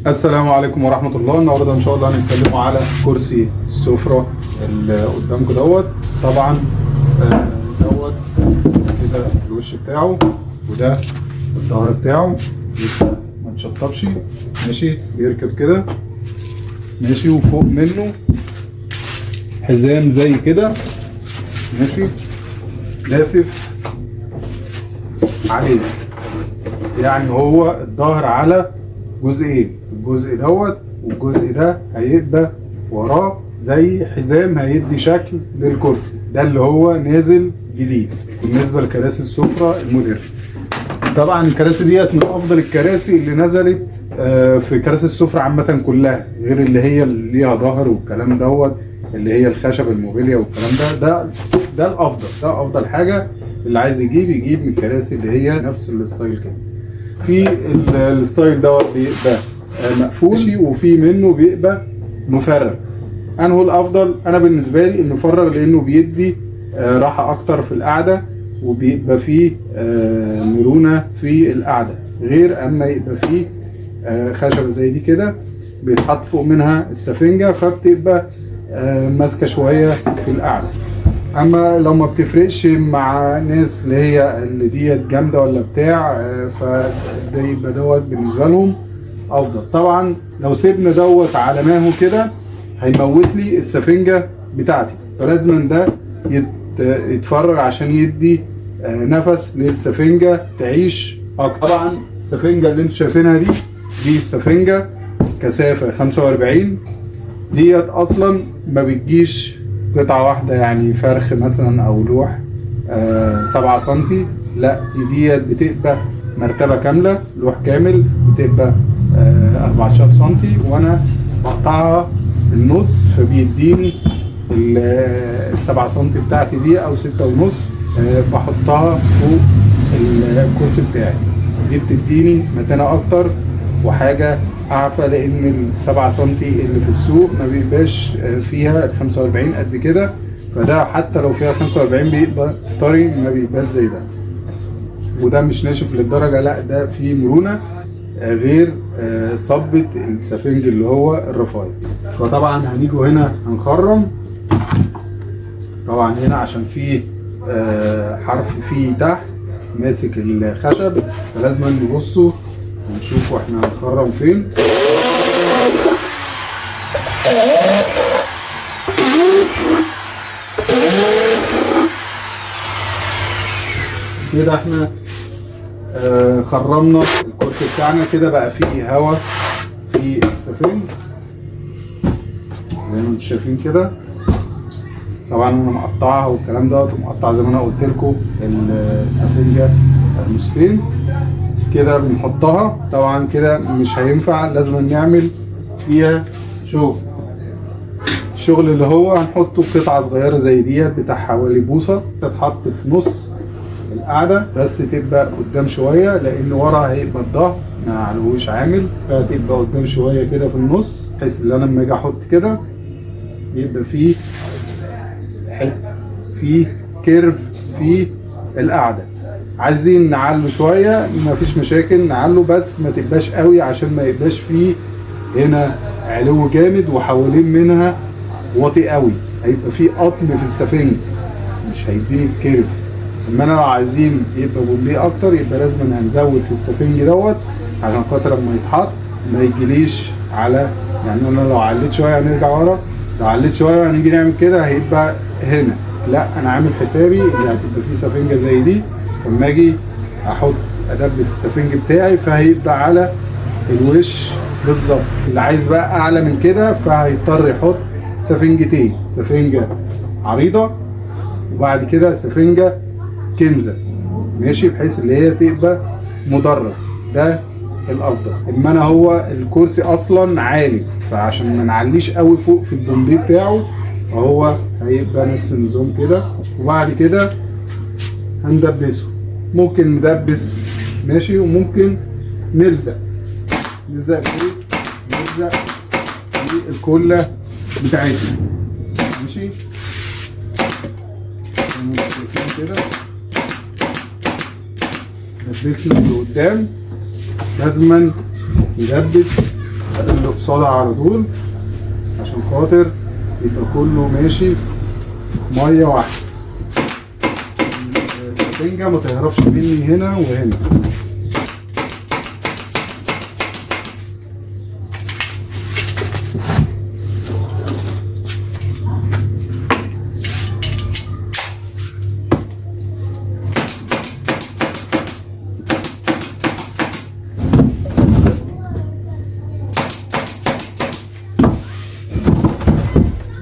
السلام عليكم ورحمة الله. النهارده إن شاء الله هنتكلم على كرسي السفرة اللي قدامكم دوت. طبعا دوت كده الوش بتاعه، وده الظهر بتاعه لسه ما اتشطبش. ماشي، بيركب كده ماشي، وفوق منه حزام زي كده ماشي لافف عليه. يعني هو الظهر على جزئين، الجزء دوت والجزء ده هيبقى وراه زي حزام هيدي شكل للكرسي ده اللي هو نازل جديد بالنسبه لكراسي السفره المودرن. طبعا الكراسي ديت من افضل الكراسي اللي نزلت في كراسي السفره عامه كلها، غير اللي هي اللي ليها ظهر والكلام دوت، اللي هي الخشب الموبيليا والكلام ده الافضل، ده افضل حاجه. اللي عايز يجيب من الكراسي اللي هي نفس الستايل كده. في الستايل دوت بيبقى مقفول، وفي منه بيبقى مفرغ. انا هو الافضل انا بالنسبه لي انه مفرغ، لانه بيدي راحه اكتر في القعده، وبيبقى فيه مرونه في القعده، غير اما يبقى فيه خشبه زي دي كده بيتحط فوق منها السفنجه، فبتبقى ماسكه شويه في القعده. اما لو ما بتفرقش مع ناس اللي هي اللي ديت جامده ولا بتاع، فده يبقى دوت بالنسبه لهم افضل. طبعا لو سيبنا دوت على ما هو كده هيموت لي السفنجه بتاعتي، فلازم ده يتفرغ عشان يدي نفس للسفنجه تعيش اكتر. طبعا السفنجه اللي انتوا شايفينها دي سفنجه كثافه 45، ديت اصلا ما بتجيش قطعة واحدة، يعني فرخ مثلا او لوح 7 سنتي، لا ديت بتبقى مرتبة كاملة، لوح كامل بتبقى 14 سنتي، وانا بقطعها النص فبيديني ال7 سنتي بتاعتي دي او 6.5، بحطها فوق الكرسي بتاعي. دي بتديني متانة اكتر وحاجة اعفى، لان ال7 سنتي اللي في السوق ما بيبقاش فيها 45 قد كده، فده حتى لو فيها 45 بيبقى طري، ما بيبقاش زي ده. وده مش ناشف للدرجه، لا ده فيه مرونه، غير صبة السفنج اللي هو الرفايع. فطبعا هنيجوا هنا هنخرم. طبعا هنا عشان فيه حرف فيه تحت ماسك الخشب، فلازم نبصوا ونشوفوا احنا هنخرم فين. كده احنا خرمنا الكرسي بتاعنا، كده بقى فيه هوا في السفنج زي ما انتم شايفين كده. طبعا انا مقطعها والكلام دوت، ومقطع زي ما انا قلت لكم السفنجه نصين كده بنحطها. طبعا كده مش هينفع، لازم نعمل فيها الشغل اللي هو هنحطه قطعه صغيره زي ديت بتاع حوالي بوصه، تتحط في نص القعده بس تبقى قدام شويه، لان ورا هيبقى الظهر ما عليهوش عامل، فتبقى قدام شويه كده في النص، بحيث ان انا لما اجي احط كده يبقى فيه كيرف في القعده. عايزين نعلو شويه مفيش مشاكل نعلو، بس ما تبقاش قوي عشان ما يبقاش فيه هنا علو جامد وحوالين منها واطي قوي، هيبقى فيه قطم في السفنج مش هيديني الكيرف. اما انا لو عايزين يبقى بومبيه اكتر، يبقى لازم هنزود في السفنج دوت عشان خاطر لما يتحط ما يجيليش على، يعني انا لو عليت شويه هنرجع ورا، لو عليت شويه هنيجي نعمل كده هيبقى هنا، لا انا عامل حسابي اللي هتبقى فيه سفنجه زي دي، لما اجي احط ادبس السفنج بتاعي فهيبقى على الوش بالظبط. اللي عايز بقى اعلى من كده فهيضطر يحط سفنجتين، سفنجه عريضه وبعد كده سفنجه كنزه ماشي، بحيث اللي هي تبقى مدرج، ده الافضل. اما انا هو الكرسي اصلا عالي، فعشان ما نعليش قوي فوق في البومبيه بتاعه فهو هيبقى نفس النظام كده. وبعد كده هندبسه، ممكن ندبس ماشي، وممكن نلزق فيه، نلزق في الكله بتاعتنا ماشي كده. دبسنا لقدام، لازما ندبس اللي قصادها على طول عشان خاطر يبقى كله ماشي ميه واحده. السفنجه ما تهربش مني هنا وهنا.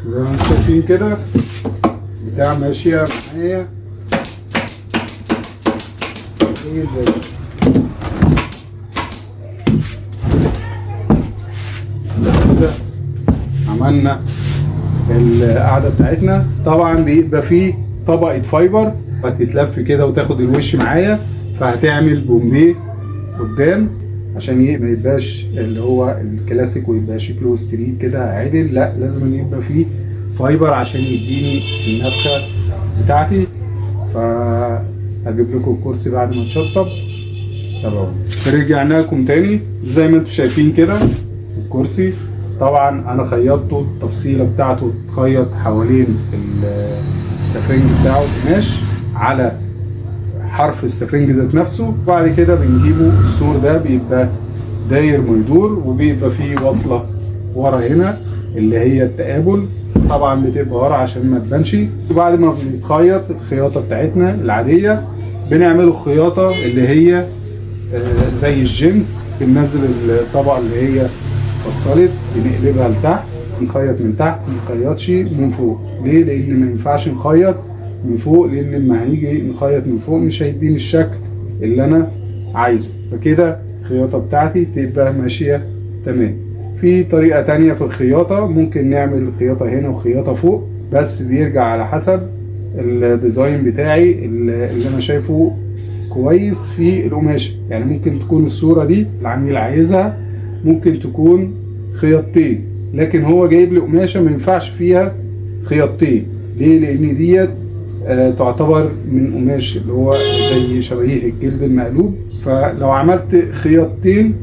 زي ما انتم شايفين كده بتاع ماشيه معايا كده. عملنا القعده بتاعتنا. طبعا بيبقى فيه طبقه فايبر هتتلف كده وتاخد الوش معايا، فهتعمل بومبيه قدام عشان ما يبقاش اللي هو الكلاسيك ويبقى شكله ستريت كده عادل. لا، لازم يبقى فيه فايبر عشان يديني النفخه بتاعتي. فهجيب لكم الكرسي بعد ما اتشطب. تمام، رجعنا لكم تاني. زي ما انتم شايفين كده الكرسي طبعا انا خيطته، التفصيله بتاعته تخيط حوالين السفنج بتاعه قماش على حرف السفنج ذات نفسه. وبعد كده بنجيبه السور ده بيبقى داير ما يدور، وبيبقى فيه وصله ورا هنا اللي هي التقابل، طبعا بتبقى ورا عشان ما تبانش. وبعد ما بنتخيط الخياطه بتاعتنا العاديه بنعمل الخياطه اللي هي زي الجينز. بننزل الطبقه اللي هي فصلت بنقلبها لتحت، نخيط من تحت، ما نخيطش من فوق. ليه؟ لان ما ينفعش نخيط من فوق، لان لما هنيجي نخيط من فوق مش هيديني الشكل اللي انا عايزه. فكده الخياطه بتاعتي تبقى ماشيه تمام. في طريقه تانية في الخياطه، ممكن نعمل خياطه هنا وخياطه فوق، بس بيرجع على حسب الديزاين بتاعي اللي انا شايفه كويس في القماشه. يعني ممكن تكون الصوره دي العميل عايزها ممكن تكون خياطتين، لكن هو جايب لي قماشه ما ينفعش فيها خياطتين. ليه؟ لان ديت تعتبر من قماش اللي هو زي شبيه الجلد المقلوب. فلو عملت خياطتين،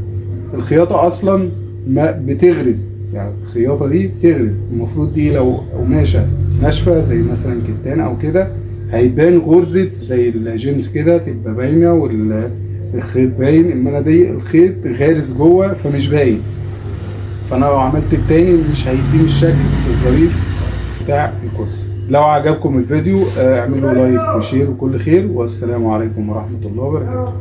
الخياطه اصلا ما بتغرز، يعني الخياطه دي بتغرز. المفروض دي لو قماشه ناشفه زي مثلا كتان او كده هيبان غرزه زي الجينز كده تبقى باينه والخيط باين. اما دي الخيط غارز جوه فمش باين. فانا لو عملت التاني مش هيديني الشكل الظريف بتاع الكرسي. لو عجبكم الفيديو اعملوا لايك وشير وكل خير، والسلام عليكم ورحمه الله وبركاته.